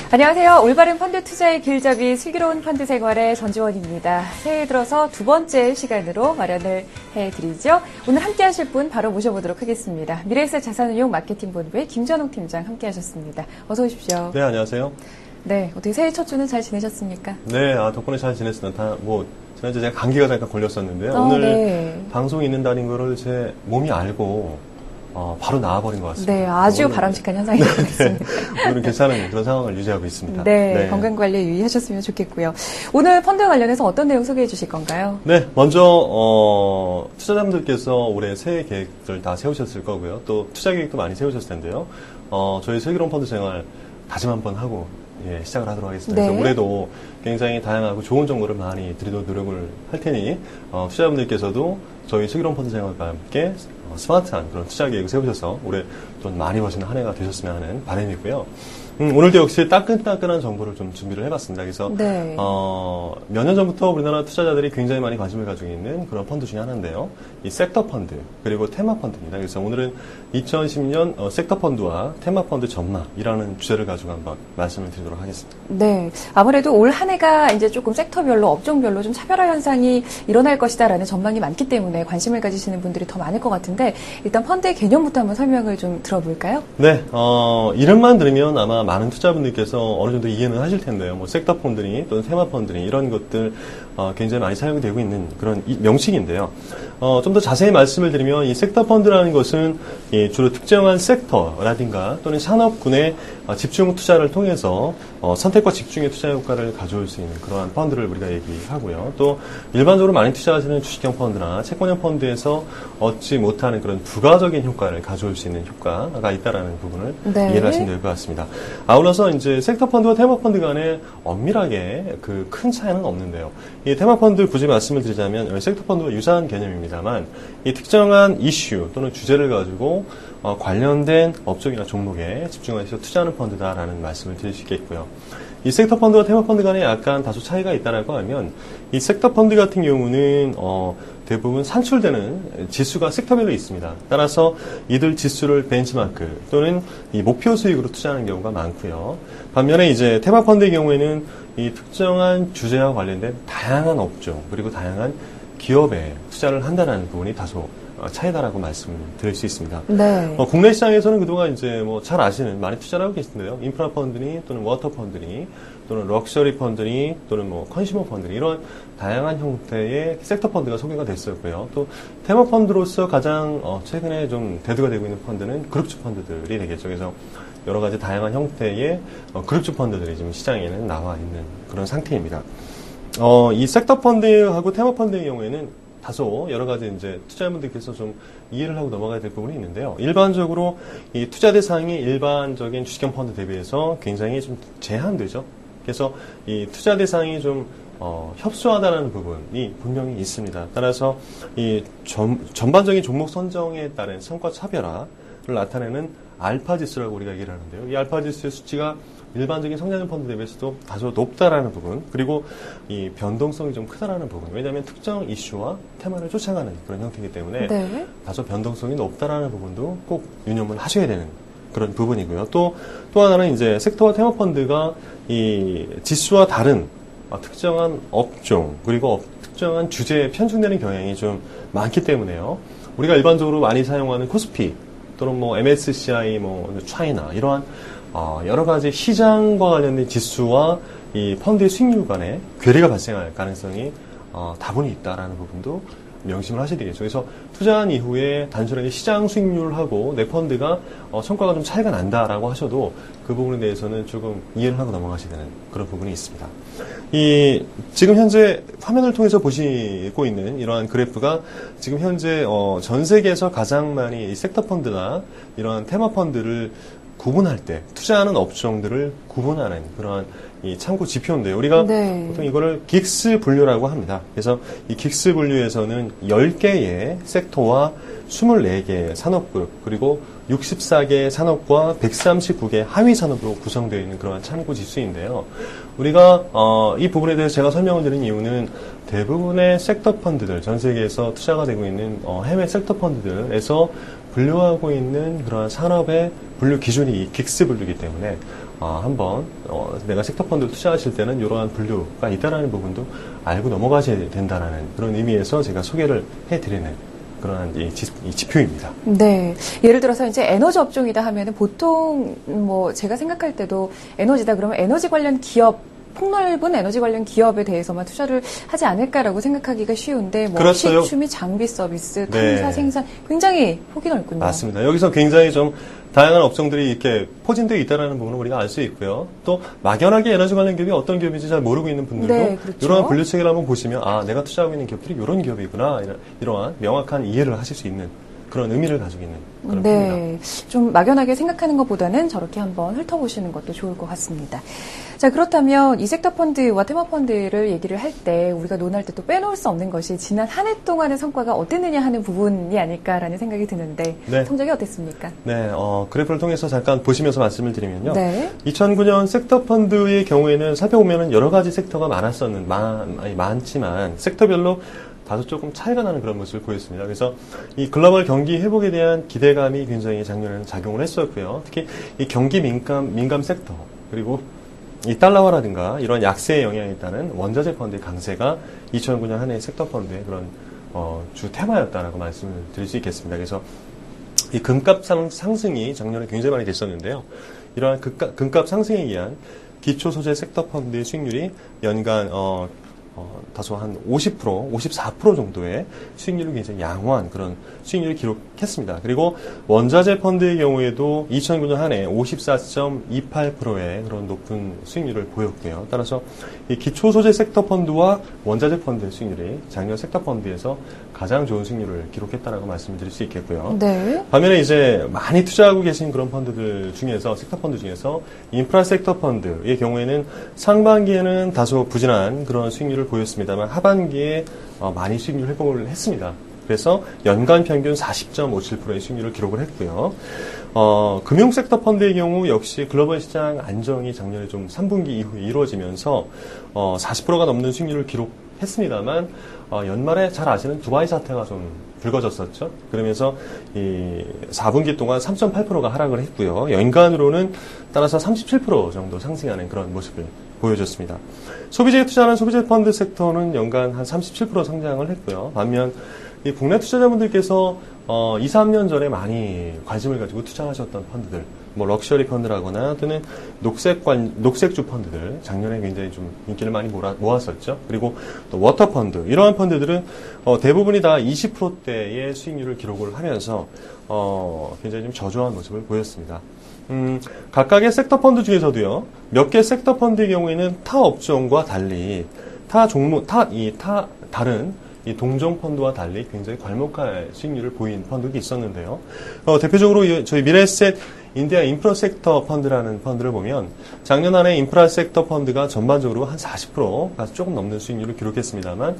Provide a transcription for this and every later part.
안녕하세요. 올바른 펀드 투자의 길잡이 슬기로운 펀드 생활의 전지원입니다. 새해 들어서 두 번째 시간으로 마련을 해드리죠. 오늘 함께 하실 분 바로 모셔보도록 하겠습니다. 미래에셋 자산운용 마케팅본부의 김전웅 팀장 함께 하셨습니다. 어서 오십시오. 네, 안녕하세요. 네, 어떻게 새해 첫 주는 잘 지내셨습니까? 네, 덕분에 잘 지냈습니다. 지난주에 제가 감기가 잠깐 걸렸었는데요. 오늘 네. 방송이 있는다는 거를 제 몸이 알고 바로 나와버린 것 같습니다. 네, 아주 바람직한 현상이 되겠습니다. 오늘은 괜찮은 그런 상황을 유지하고 있습니다. 네, 건강관리에 유의하셨으면 좋겠고요. 오늘 펀드 관련해서 어떤 내용 소개해 주실 건가요? 네, 먼저 투자자분들께서 올해 새해 계획들 다 세우셨을 거고요. 또 투자 계획도 많이 세우셨을 텐데요. 저희 슬기로운 펀드 생활 다짐 한번 하고 시작을 하도록 하겠습니다. 네. 그래서 올해도 굉장히 다양하고 좋은 정보를 많이 드리도록 노력을 할 테니 투자자분들께서도 저희 슬기로운 펀드 생활과 함께 스마트한 그런 투자 계획을 세우셔서 올해 좀 많이 버시는 한 해가 되셨으면 하는 바람이고요. 오늘도 역시 따끈따끈한 정보를 좀 준비를 해봤습니다. 그래서 네. 몇 년 전부터 우리나라 투자자들이 굉장히 많이 관심을 가지고 있는 그런 펀드 중에 하나인데요. 이 섹터 펀드 그리고 테마 펀드입니다. 그래서 오늘은 2010년 섹터 펀드와 테마 펀드 전망이라는 주제를 가지고 한번 말씀을 드리도록 하겠습니다. 네, 아무래도 올 한 해가 이제 조금 섹터별로, 업종별로 좀 차별화 현상이 일어날 것이다라는 전망이 많기 때문에 관심을 가지시는 분들이 더 많을 것 같은데 일단 펀드의 개념부터 한번 설명을 좀 들어볼까요? 네, 이름만 들으면 아마 많은 투자분들께서 어느 정도 이해는 하실 텐데요. 뭐 섹터 펀드니 또는 테마 펀드니 이런 것들 굉장히 많이 사용이 되고 있는 그런 명칭인데요. 좀 더 자세히 말씀을 드리면 이 섹터 펀드라는 것은 주로 특정한 섹터라든가 또는 산업군의 집중 투자를 통해서 선택과 집중의 투자 효과를 가져올 수 있는 그러한 펀드를 우리가 얘기하고요. 또 일반적으로 많이 투자하시는 주식형 펀드나 채권형 펀드에서 얻지 못하는 그런 부가적인 효과를 가져올 수 있는 효과가 있다라는 부분을 네. 이해를 하시면 될 것 같습니다. 아울러서 이제 섹터 펀드와 테마 펀드 간에 엄밀하게 그 큰 차이는 없는데요. 이 테마 펀드 굳이 말씀을 드리자면 섹터 펀드와 유사한 개념입니다만 이 특정한 이슈 또는 주제를 가지고 관련된 업종이나 종목에 집중해서 투자하는 펀드다라는 말씀을 드릴 수 있겠고요. 이 섹터 펀드와 테마 펀드 간에 약간 다소 차이가 있다라고 하면 이 섹터 펀드 같은 경우는 대부분 산출되는 지수가 섹터별로 있습니다. 따라서 이들 지수를 벤치마크 또는 이 목표 수익으로 투자하는 경우가 많고요. 반면에 이제 테마 펀드의 경우에는 이 특정한 주제와 관련된 다양한 업종 그리고 다양한 기업에 투자를 한다는 부분이 다소 차이다라고 말씀드릴 수 있습니다. 네. 국내 시장에서는 그동안 이제 잘 아시는 많이 투자를 하고 계신데요. 인프라 펀드니 또는 워터 펀드니 또는 럭셔리 펀드니 또는 컨슈머 펀드니 이런 다양한 형태의 섹터 펀드가 소개가 됐었고요. 또 테마 펀드로서 가장 최근에 좀 대두가 되고 있는 펀드는 그룹주 펀드들이 되겠죠. 그래서 여러 가지 다양한 형태의 그룹주 펀드들이 지금 시장에는 나와 있는 그런 상태입니다. 이 섹터 펀드하고 테마 펀드의 경우에는 다소 여러 가지 이제 투자자분들께서 좀 이해를 하고 넘어가야 될 부분이 있는데요. 일반적으로 이 투자 대상이 일반적인 주식형 펀드 대비해서 굉장히 좀 제한되죠. 그래서 이 투자 대상이 좀 협소하다는 부분이 분명히 있습니다. 따라서 이 전반적인 종목 선정에 따른 성과 차별화를 나타내는 알파 지수라고 우리가 얘기를 하는데요. 이 알파 지수의 수치가 일반적인 성장형 펀드 대비해서도 다소 높다라는 부분, 그리고 이 변동성이 좀 크다라는 부분. 왜냐하면 특정 이슈와 테마를 쫓아가는 그런 형태이기 때문에 네. 다소 변동성이 높다라는 부분도 꼭 유념을 하셔야 되는 그런 부분이고요. 또 하나는 이제 섹터와 테마 펀드가 이 지수와 다른 특정한 업종 그리고 특정한 주제에 편중되는 경향이 좀 많기 때문에요. 우리가 일반적으로 많이 사용하는 코스피 또는 MSCI, 차이나 이러한 여러 가지 시장과 관련된 지수와 이 펀드의 수익률 간에 괴리가 발생할 가능성이 다분히 있다라는 부분도 명심을 하셔야 되겠죠. 그래서 투자한 이후에 단순하게 시장 수익률하고 내 펀드가 성과가 좀 차이가 난다라고 하셔도 그 부분에 대해서는 조금 이해를 하고 넘어가셔야 되는 그런 부분이 있습니다. 지금 현재 화면을 통해서 보시고 있는 이러한 그래프가 지금 현재 전 세계에서 가장 많이 이 섹터 펀드나 이러한 테마 펀드를 구분할 때 투자하는 업종들을 구분하는 그러한 이 참고 지표인데요. 우리가 네. 보통 이거를 긱스 분류라고 합니다. 그래서 이 긱스 분류에서는 10개의 섹터와 24개의 산업그룹 그리고 64개의 산업과 139개의 하위 산업으로 구성되어 있는 그러한 참고 지수인데요. 우리가 이 부분에 대해서 제가 설명을 드린 이유는 대부분의 섹터 펀드들, 전 세계에서 투자가 되고 있는 해외 섹터 펀드들에서 분류하고 있는 그러한 산업의 분류 기준이 이 긱스 분류이기 때문에 한번 내가 섹터 펀드 투자하실 때는 이러한 분류가 있다라는 부분도 알고 넘어가셔야 된다라는 그런 의미에서 제가 소개를 해드리는 그런 이 지표입니다. 네. 예를 들어서 이제 에너지 업종이다 하면은 보통 뭐 제가 생각할 때도 에너지다 그러면 에너지 관련 기업 폭넓은 에너지 관련 기업에 대해서만 투자를 하지 않을까라고 생각하기가 쉬운데 뭐 그렇죠. 식취미, 장비 서비스, 네. 탐사, 생산 굉장히 폭이 넓군요. 맞습니다. 여기서 굉장히 좀 다양한 업종들이 이렇게 포진되어 있다는 부분을 우리가 알 수 있고요. 또 막연하게 에너지 관련 기업이 어떤 기업인지 잘 모르고 있는 분들도 네, 그렇죠. 이러한 분류체계를 한번 보시면 내가 투자하고 있는 기업들이 이런 기업이구나 이러한 명확한 이해를 하실 수 있는 그런 의미를 가지고 있는 그런 네. 겁니다. 좀 막연하게 생각하는 것보다는 저렇게 한번 훑어보시는 것도 좋을 것 같습니다. 자, 그렇다면 이 섹터 펀드와 테마 펀드를 얘기를 할 때 우리가 논할 때 또 빼놓을 수 없는 것이 지난 한 해 동안의 성과가 어땠느냐 하는 부분이 아닐까라는 생각이 드는데 네. 성적이 어땠습니까? 네, 그래프를 통해서 잠깐 보시면서 말씀을 드리면요. 네. 2009년 섹터 펀드의 경우에는 살펴보면은 여러 가지 섹터가 많지만 섹터별로 다소 조금 차이가 나는 그런 모습을 보였습니다. 그래서 이 글로벌 경기 회복에 대한 기대감이 굉장히 작년에는 작용을 했었고요. 특히 이 경기 민감 섹터 그리고 이 달러화라든가 이런 약세의 영향에 따른 원자재 펀드의 강세가 2009년 한 해 섹터 펀드의 그런 주 테마였다라고 말씀을 드릴 수 있겠습니다. 그래서 이 금값 상승이 작년에 굉장히 많이 됐었는데요. 이러한 금값 상승에 의한 기초 소재 섹터 펀드의 수익률이 연간 다소 한 50%, 54% 정도의 수익률을 굉장히 양호한 그런 수익률을 기록했습니다. 그리고 원자재 펀드의 경우에도 2009년 한 해 54.28%의 그런 높은 수익률을 보였고요. 따라서 이 기초 소재 섹터 펀드와 원자재 펀드의 수익률이 작년 섹터 펀드에서 가장 좋은 수익률을 기록했다라고 말씀을 드릴 수 있겠고요. 네. 반면에 이제 많이 투자하고 계신 그런 펀드들 중에서 섹터 펀드 중에서 인프라 섹터 펀드의 경우에는 상반기에는 다소 부진한 그런 수익률을 보였습니다만 하반기에 많이 수익률 회복을 했습니다. 그래서 연간 평균 40.57%의 수익률을 기록을 했고요. 금융 섹터 펀드의 경우 역시 글로벌 시장 안정이 작년에 좀 3분기 이후에 이루어지면서 40%가 넘는 수익률을 기록했습니다만 연말에 잘 아시는 두바이 사태가 좀 불거졌었죠. 그러면서 이 4분기 동안 3.8%가 하락을 했고요. 연간으로는 따라서 37% 정도 상승하는 그런 모습을 보여줬습니다. 소비재에 투자하는 소비재 펀드 섹터는 연간 한 37% 성장을 했고요. 반면 이 국내 투자자분들께서 2, 3년 전에 많이 관심을 가지고 투자하셨던 펀드들, 뭐 럭셔리 펀드라거나 또는 녹색주 펀드들 작년에 굉장히 좀 인기를 많이 모았었죠. 그리고 또 워터 펀드 이러한 펀드들은 대부분이 다 20%대의 수익률을 기록을 하면서 굉장히 좀 저조한 모습을 보였습니다. 각각의 섹터 펀드 중에서도요, 몇 개 섹터 펀드의 경우에는 타 업종과 달리 다른 이 동종 펀드와 달리 굉장히 괄목할 수익률을 보인 펀드가 있었는데요. 대표적으로 저희 미래에셋 인디아 인프라 섹터 펀드라는 펀드를 보면 작년 한 해 인프라 섹터 펀드가 전반적으로 한 40%가 조금 넘는 수익률을 기록했습니다만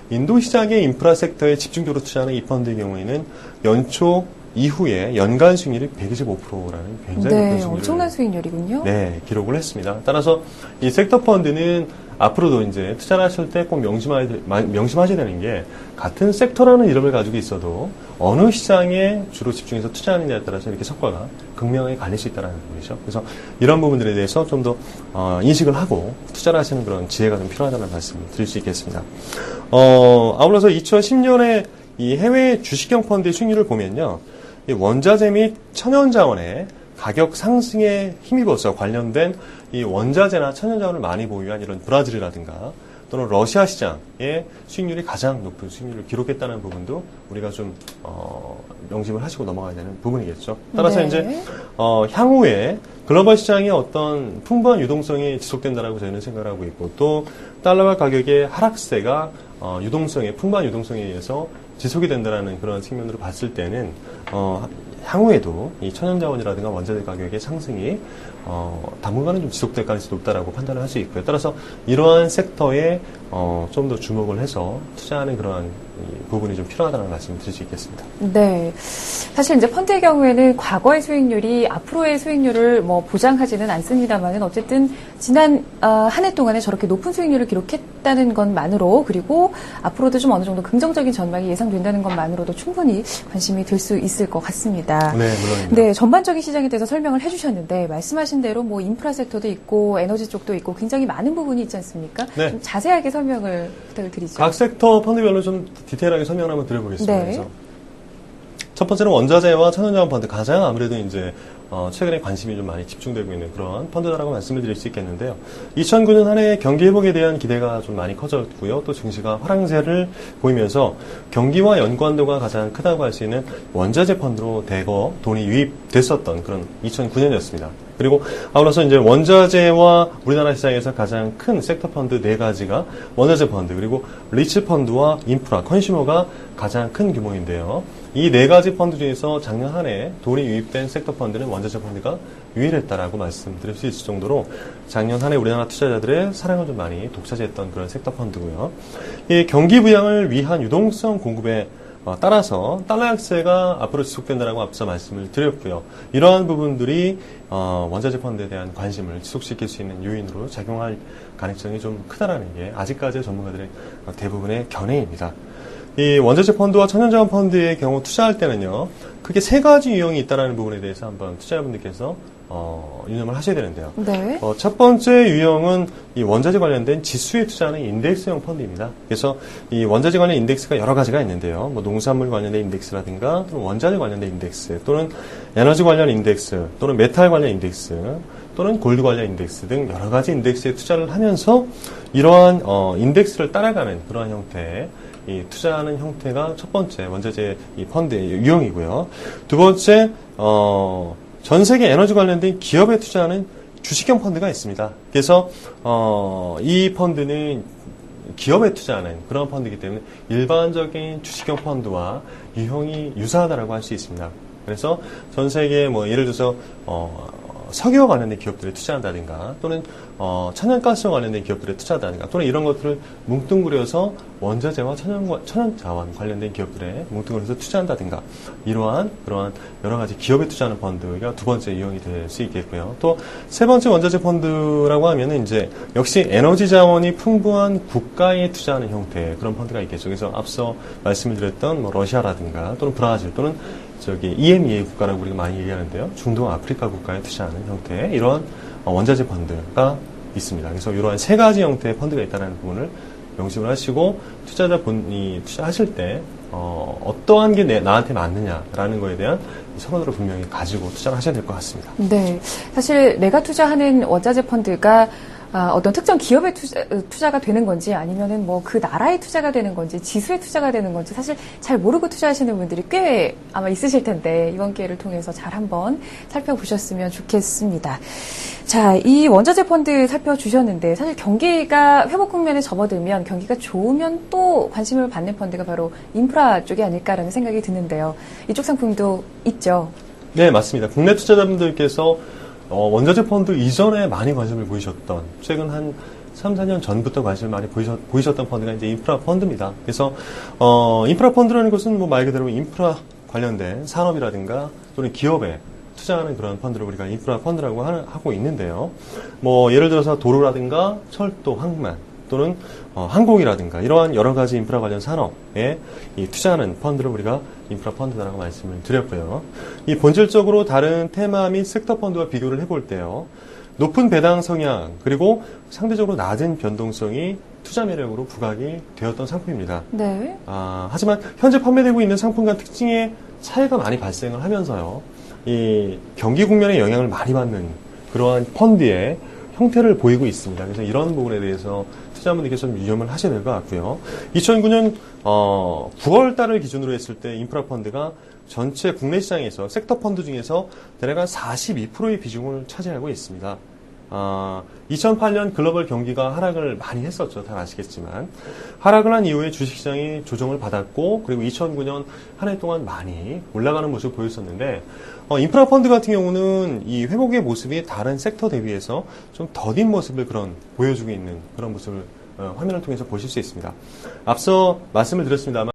인도 시장의 인프라 섹터에 집중적으로 투자하는 이 펀드의 경우에는 연초 이후에 연간 수익률이 125%라는 굉장히 높은 수익률을 엄청난 수익률이군요. 네, 기록을 했습니다. 따라서 이 섹터 펀드는 앞으로도 이제 투자를 하실 때 꼭 명심하셔야 되는 게 같은 섹터라는 이름을 가지고 있어도 어느 시장에 주로 집중해서 투자하느냐에 따라서 이렇게 성과가 극명하게 갈릴 수 있다는 부분이죠. 그래서 이런 부분들에 대해서 좀 더 인식을 하고 투자를 하시는 그런 지혜가 좀 필요하다는 말씀을 드릴 수 있겠습니다. 아울러서 2010년에 이 해외 주식형 펀드의 수익률을 보면요. 이 원자재 및 천연자원의 가격 상승에 힘입어서 관련된 이 원자재나 천연자원을 많이 보유한 이런 브라질이라든가 또는 러시아 시장의 수익률이 가장 높은 수익률을 기록했다는 부분도 우리가 좀 명심을 하시고 넘어가야 되는 부분이겠죠. 따라서 네. 이제 향후에 글로벌 시장의 어떤 풍부한 유동성이 지속된다라고 저희는 생각을 하고 있고 또 달러화 가격의 하락세가 풍부한 유동성에 의해서 지속이 된다는 그런 측면으로 봤을 때는 향후에도 이 천연자원이라든가 원자재 가격의 상승이 당분간은 좀 지속될 가능성이 높다라고 판단을 할 수 있고요. 따라서 이러한 섹터에 좀 더 주목을 해서 투자하는 그러한 이 부분이 좀 필요하다는 말씀을 드릴 수 있겠습니다. 네. 사실 이제 펀드의 경우에는 과거의 수익률이 앞으로의 수익률을 뭐 보장하지는 않습니다만은 어쨌든 지난 한 해 동안에 저렇게 높은 수익률을 기록했다는 것만으로 그리고 앞으로도 좀 어느 정도 긍정적인 전망이 예상된다는 것만으로도 충분히 관심이 들 수 있을 것 같습니다. 네, 물론입니다. 네, 전반적인 시장에 대해서 설명을 해주셨는데 말씀하신 대로 뭐 인프라 섹터도 있고 에너지 쪽도 있고 굉장히 많은 부분이 있지 않습니까? 네. 좀 자세하게 설명을 부탁을 드리죠. 각 섹터 펀드별로 좀 디테일하게 설명을 한번 드려보겠습니다. 네. 그래서 첫 번째는 원자재와 천연자원 펀드, 가장 아무래도 이제 최근에 관심이 좀 많이 집중되고 있는 그런 펀드다라고 말씀을 드릴 수 있겠는데요. 2009년 한 해 경기 회복에 대한 기대가 좀 많이 커졌고요. 또 증시가 하락세를 보이면서 경기와 연관도가 가장 크다고 할 수 있는 원자재 펀드로 대거 돈이 유입됐었던 그런 2009년이었습니다. 그리고 아울러서 이제 원자재와 우리나라 시장에서 가장 큰 섹터 펀드 네 가지가 원자재 펀드, 그리고 리츠 펀드와 인프라, 컨슈머가 가장 큰 규모인데요. 이 네 가지 펀드 중에서 작년 한 해 돈이 유입된 섹터 펀드는 원자재 펀드가 유일했다라고 말씀드릴 수 있을 정도로 작년 한 해 우리나라 투자자들의 사랑을 좀 많이 독차지했던 그런 섹터 펀드고요. 이 경기 부양을 위한 유동성 공급에 따라서 달러 약세가 앞으로 지속된다라고 앞서 말씀을 드렸고요. 이러한 부분들이 원자재 펀드에 대한 관심을 지속시킬 수 있는 요인으로 작용할 가능성이 좀 크다라는 게 아직까지의 전문가들의 대부분의 견해입니다. 이 원자재 펀드와 천연자원 펀드의 경우 투자할 때는요, 크게 세 가지 유형이 있다는 부분에 대해서 한번 투자자분들께서 유념을 하셔야 되는데요. 네. 첫 번째 유형은 이 원자재 관련된 지수에 투자하는 인덱스형 펀드입니다. 그래서 이 원자재 관련 인덱스가 여러 가지가 있는데요. 뭐 농산물 관련된 인덱스라든가 또는 원자재 관련된 인덱스 또는 에너지 관련 인덱스 또는 메탈 관련 인덱스 또는 골드 관련 인덱스 등 여러 가지 인덱스에 투자를 하면서 이러한 인덱스를 따라가는 그러한 형태의 이 투자하는 형태가 첫 번째 원자재 이 펀드의 유형이고요. 두 번째 전 세계 에너지 관련된 기업에 투자하는 주식형 펀드가 있습니다. 그래서 이 펀드는 기업에 투자하는 그런 펀드이기 때문에 일반적인 주식형 펀드와 유형이 유사하다라고 할 수 있습니다. 그래서 전 세계 뭐 예를 들어서 석유와 관련된 기업들에 투자한다든가 또는 천연가스와 관련된 기업들에 투자한다든가 또는 이런 것들을 뭉뚱그려서 원자재와 천연자원 관련된 기업들에 뭉뚱그려서 투자한다든가 이러한 그러한 여러 가지 기업에 투자하는 펀드가 두 번째 유형이 될 수 있겠고요. 또 세 번째 원자재 펀드라고 하면은 이제 역시 에너지 자원이 풍부한 국가에 투자하는 형태의 그런 펀드가 있겠죠. 그래서 앞서 말씀을 드렸던 뭐 러시아라든가 또는 브라질 또는 EMEA 국가라고 우리가 많이 얘기하는데요. 중동 아프리카 국가에 투자하는 형태의 이러한 원자재 펀드가 있습니다. 그래서 이러한 세 가지 형태의 펀드가 있다는 부분을 명심을 하시고 투자자분이 투자하실 때 어떠한 게 나한테 맞느냐라는 거에 대한 선호도를 분명히 가지고 투자를 하셔야 될 것 같습니다. 네. 사실 내가 투자하는 원자재 펀드가 어떤 특정 기업에 투자가 되는 건지 아니면은 뭐 그 나라에 투자가 되는 건지 지수에 투자가 되는 건지 사실 잘 모르고 투자하시는 분들이 꽤 아마 있으실 텐데 이번 기회를 통해서 잘 한번 살펴보셨으면 좋겠습니다. 자, 이 원자재 펀드 살펴주셨는데 사실 경기가 회복 국면에 접어들면 경기가 좋으면 또 관심을 받는 펀드가 바로 인프라 쪽이 아닐까라는 생각이 드는데요. 이쪽 상품도 있죠? 네, 맞습니다. 국내 투자자분들께서 원자재 펀드 이전에 많이 관심을 보이셨던, 최근 한 3, 4년 전부터 관심을 많이 보이셨던 펀드가 이제 인프라 펀드입니다. 그래서, 인프라 펀드라는 것은 뭐 말 그대로 인프라 관련된 산업이라든가 또는 기업에 투자하는 그런 펀드를 우리가 인프라 펀드라고 하고 있는데요. 뭐, 예를 들어서 도로라든가 철도, 항만, 또는 항공이라든가 이러한 여러 가지 인프라 관련 산업에 투자하는 펀드를 우리가 인프라 펀드라고 말씀을 드렸고요. 이 본질적으로 다른 테마 및 섹터 펀드와 비교를 해볼 때요. 높은 배당 성향 그리고 상대적으로 낮은 변동성이 투자 매력으로 부각이 되었던 상품입니다. 네. 하지만 현재 판매되고 있는 상품과 특징의 차이가 많이 발생을 하면서요. 이 경기 국면에 영향을 많이 받는 그러한 펀드의 형태를 보이고 있습니다. 그래서 이런 부분에 대해서 투자자분들께서 좀 유념을 하셔야 될 것 같고요. 2009년 9월 달을 기준으로 했을 때 인프라 펀드가 전체 국내 시장에서 섹터 펀드 중에서 대략 한 42%의 비중을 차지하고 있습니다. 2008년 글로벌 경기가 하락을 많이 했었죠. 다 아시겠지만. 하락을 한 이후에 주식시장이 조정을 받았고 그리고 2009년 한 해 동안 많이 올라가는 모습을 보였었는데 인프라 펀드 같은 경우는 이 회복의 모습이 다른 섹터 대비해서 좀 더딘 모습을 보여주고 있는 그런 모습을 화면을 통해서 보실 수 있습니다. 앞서 말씀을 드렸습니다만